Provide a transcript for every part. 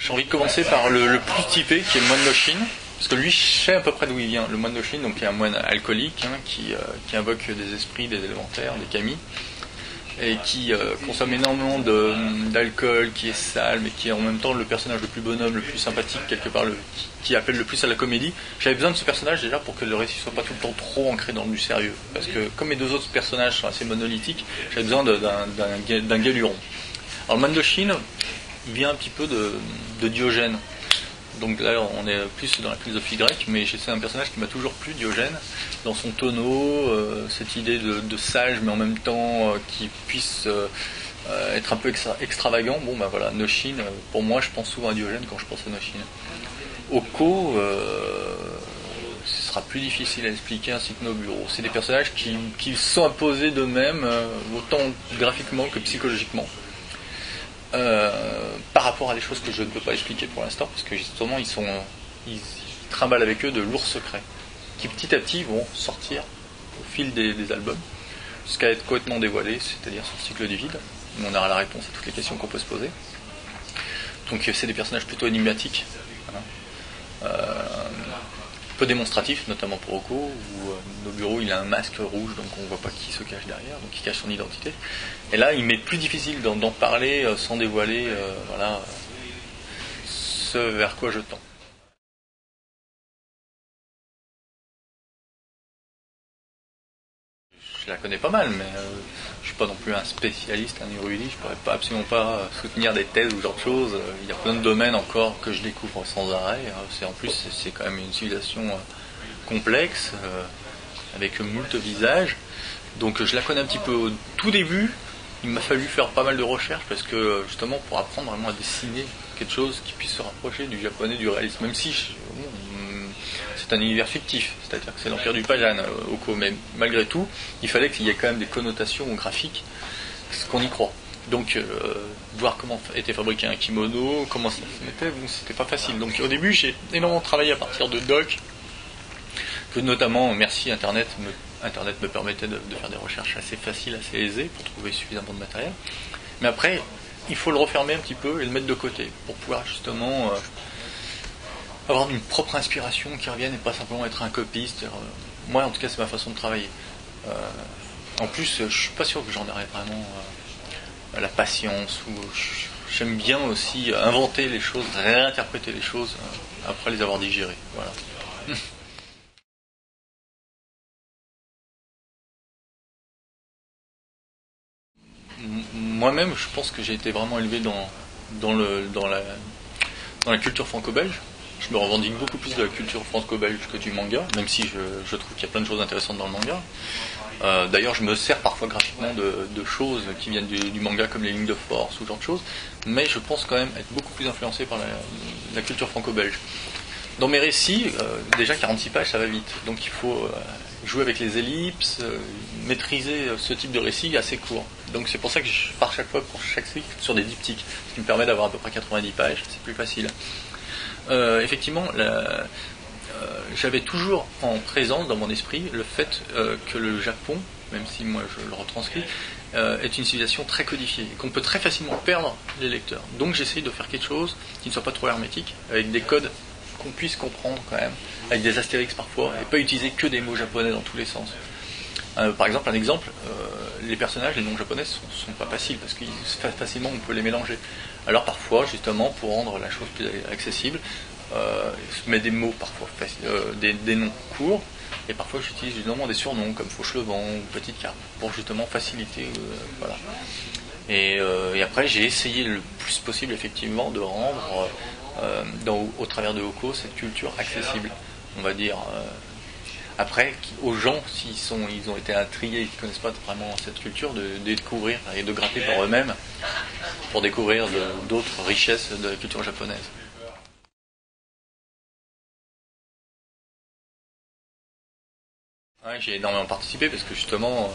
J'ai envie de commencer par le plus typé, qui est le moine Nōshin, parce que lui, je sais à peu près d'où il vient. Le moine Nōshin, donc, qui est un moine alcoolique, qui invoque des esprits, des élémentaires, des kami, et qui consomme énormément d'alcool, qui est sale, mais qui est en même temps le personnage le plus bonhomme, le plus sympathique, quelque part, qui appelle le plus à la comédie. J'avais besoin de ce personnage déjà pour que le récit soit pas tout le temps trop ancré dans du sérieux. Parce que comme mes deux autres personnages sont assez monolithiques, j'avais besoin d'un galuron. Alors le moine Nōshin vient un petit peu de Diogène. Donc là, on est plus dans la philosophie grecque, mais c'est un personnage qui m'a toujours plu, Diogène, dans son tonneau, cette idée de sage, mais en même temps qui puisse être un peu extravagant. Bon, bah voilà, Nōshin, pour moi, je pense souvent à Diogène quand je pense à Nōshin. Oko, ce sera plus difficile à expliquer, ainsi que Noburo. C'est des personnages qui sont imposés d'eux-mêmes, autant graphiquement que psychologiquement. Par rapport à des choses que je ne peux pas expliquer pour l'instant, parce que justement ils trimballent avec eux de lourds secrets qui petit à petit vont sortir au fil des albums jusqu'à être complètement dévoilés, c'est-à-dire sur le cycle du vide, où on aura la réponse à toutes les questions qu'on peut se poser. Donc c'est des personnages plutôt énigmatiques, peu démonstratifs, notamment pour Oko, où Noburo il a un masque rouge, donc on ne voit pas qui se cache derrière, donc il cache son identité. Et là, il m'est plus difficile d'en parler sans dévoiler ce vers quoi je tends. Je la connais pas mal, mais je suis pas non plus un spécialiste, un érudit, je pourrais absolument pas soutenir des thèses ou ce genre de choses. Il y a plein de domaines encore que je découvre sans arrêt. En plus, c'est quand même une civilisation complexe, avec moult visages. Donc je la connais un petit peu au tout début. Il m'a fallu faire pas mal de recherches parce que justement pour apprendre vraiment à dessiner quelque chose qui puisse se rapprocher du japonais, du réalisme, même si c'est un univers fictif, c'est-à-dire que c'est l'empire du Pajan, Oko, mais malgré tout, il fallait qu'il y ait quand même des connotations graphiques, ce qu'on y croit. Donc voir comment était fabriqué un kimono, comment ça se mettait, bon, c'était pas facile. Donc au début j'ai énormément travaillé à partir de docs, que notamment, merci Internet me permettait de faire des recherches assez faciles, assez aisées pour trouver suffisamment de matériel. Mais après, il faut le refermer un petit peu et le mettre de côté pour pouvoir justement avoir une propre inspiration qui revienne et pas simplement être un copiste. Moi, en tout cas, c'est ma façon de travailler. En plus, je suis pas sûr que j'en aurais vraiment la patience. J'aime bien aussi inventer les choses, réinterpréter les choses après les avoir digérées. Voilà. Moi-même, je pense que j'ai été vraiment élevé dans la culture franco-belge. Je me revendique beaucoup plus de la culture franco-belge que du manga, même si je trouve qu'il y a plein de choses intéressantes dans le manga. D'ailleurs, je me sers parfois graphiquement de choses qui viennent du manga, comme les lignes de force ou ce genre de choses, mais je pense quand même être beaucoup plus influencé par la culture franco-belge. Dans mes récits, déjà 46 pages, ça va vite, donc il faut jouer avec les ellipses, maîtriser ce type de récit assez court. Donc c'est pour ça que je pars chaque fois pour chaque cycle sur des diptyques, ce qui me permet d'avoir à peu près 90 pages, c'est plus facile. Effectivement, j'avais toujours en présence dans mon esprit le fait que le Japon, même si moi je le retranscris, est une civilisation très codifiée, et qu'on peut très facilement perdre les lecteurs. Donc j'essaye de faire quelque chose qui ne soit pas trop hermétique, avec des codes qu'on puisse comprendre quand même, avec des astérix parfois, et pas utiliser que des mots japonais dans tous les sens. Par exemple, les personnages, les noms japonais sont pas faciles, parce que facilement on peut les mélanger. Alors parfois, justement, pour rendre la chose plus accessible, je mets des mots parfois, des noms courts, et parfois j'utilise justement des surnoms comme Fauchelevent ou Petite Carte, pour justement faciliter, voilà. Et après, j'ai essayé le plus possible, effectivement, de rendre au travers de Oko cette culture accessible, on va dire. Après, aux gens, ils ont été intrigués, ils ne connaissent pas vraiment cette culture, de découvrir et de gratter par eux-mêmes pour découvrir d'autres richesses de la culture japonaise. Ouais, j'ai énormément participé parce que justement,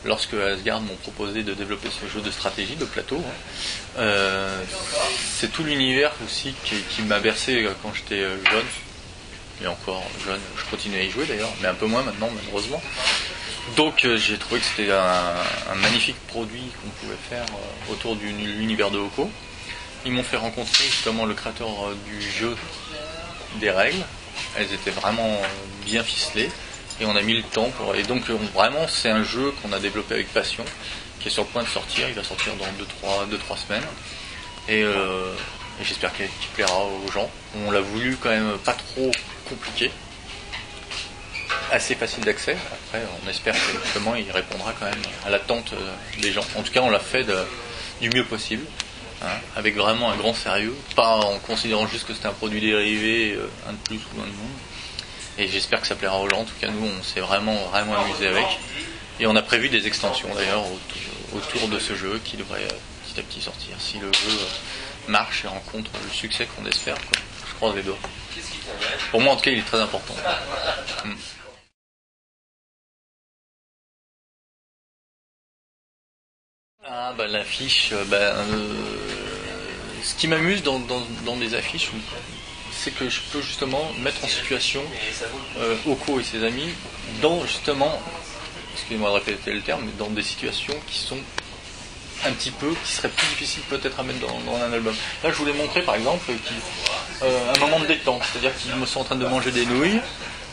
lorsque Asgard m'ont proposé de développer ce jeu de stratégie, de plateau, c'est tout l'univers aussi qui m'a bercé quand j'étais jeune. Et encore jeune, je continue à y jouer d'ailleurs, mais un peu moins maintenant malheureusement. Donc j'ai trouvé que c'était un magnifique produit qu'on pouvait faire autour de l'univers de Oko. Ils m'ont fait rencontrer justement le créateur du jeu des règles. Elles étaient vraiment bien ficelées et on a mis le temps pour... Et donc vraiment c'est un jeu qu'on a développé avec passion, qui est sur le point de sortir. Il va sortir dans 2-3 semaines et j'espère qu'il plaira aux gens. On l'a voulu quand même pas trop compliqué, assez facile d'accès. Après on espère que justement il répondra quand même à l'attente des gens. En tout cas on l'a fait du mieux possible. Avec vraiment un grand sérieux, pas en considérant juste que c'était un produit dérivé, un de plus ou un de moins. Et j'espère que ça plaira aux gens. En tout cas, nous, on s'est vraiment amusé avec. Et on a prévu des extensions d'ailleurs autour de ce jeu qui devrait petit à petit sortir. Si le jeu marche et rencontre le succès qu'on espère, quoi. Je croise les doigts. Pour moi, en tout cas, il est très important. Ah bah l'affiche, ce qui m'amuse dans des affiches, c'est que je peux justement mettre en situation Oko et ses amis dans justement, excusez-moi de répéter le terme, mais dans des situations qui sont un petit peu, qui seraient plus difficiles peut-être à mettre dans un album. Là je voulais montrer par exemple un moment de détente, c'est-à-dire qu'ils me sont en train de manger des nouilles.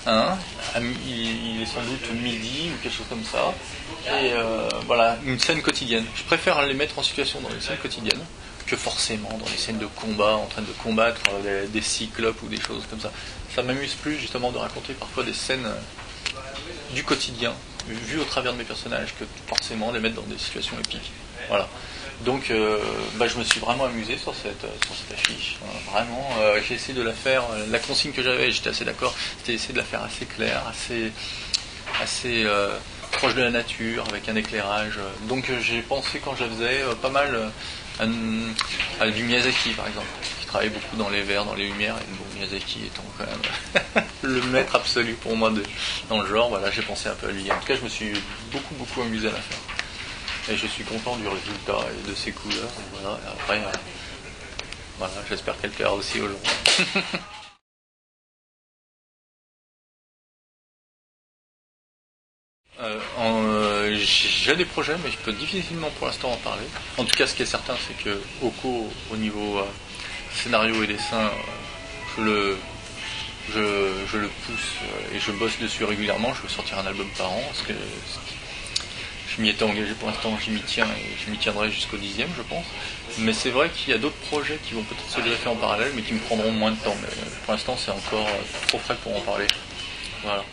Il est sans doute midi ou quelque chose comme ça. Et voilà, une scène quotidienne. Je préfère les mettre en situation dans les scènes quotidiennes que forcément dans les scènes de combat, en train de combattre des cyclopes ou des choses comme ça. Ça m'amuse plus justement de raconter parfois des scènes du quotidien, vues au travers de mes personnages, que forcément les mettre dans des situations épiques. Voilà. Donc je me suis vraiment amusé sur cette affiche. Vraiment, j'ai essayé de la faire, la consigne que j'avais, j'étais assez d'accord, c'était essayer de la faire assez claire, assez proche de la nature, avec un éclairage. Donc j'ai pensé quand je la faisais pas mal à du Miyazaki par exemple, qui travaille beaucoup dans les verres, dans les lumières, et bon, Miyazaki étant quand même le maître absolu pour moi dans le genre, voilà, j'ai pensé un peu à lui. En tout cas je me suis beaucoup amusé à la faire. Et je suis content du résultat et de ses couleurs. Et voilà. Et après, voilà, j'espère qu'elle plaira aussi aux gens. J'ai des projets, mais je peux difficilement pour l'instant en parler. En tout cas, ce qui est certain, c'est que Oko, au niveau scénario et dessin, je le pousse et je bosse dessus régulièrement. Je veux sortir un album par an, parce que je m'y étais engagé pour l'instant, j'y m'y tiens et je m'y tiendrai jusqu'au 10e, je pense. Mais c'est vrai qu'il y a d'autres projets qui vont peut-être se greffer en parallèle, mais qui me prendront moins de temps. Mais pour l'instant, c'est encore trop frais pour en parler. Voilà.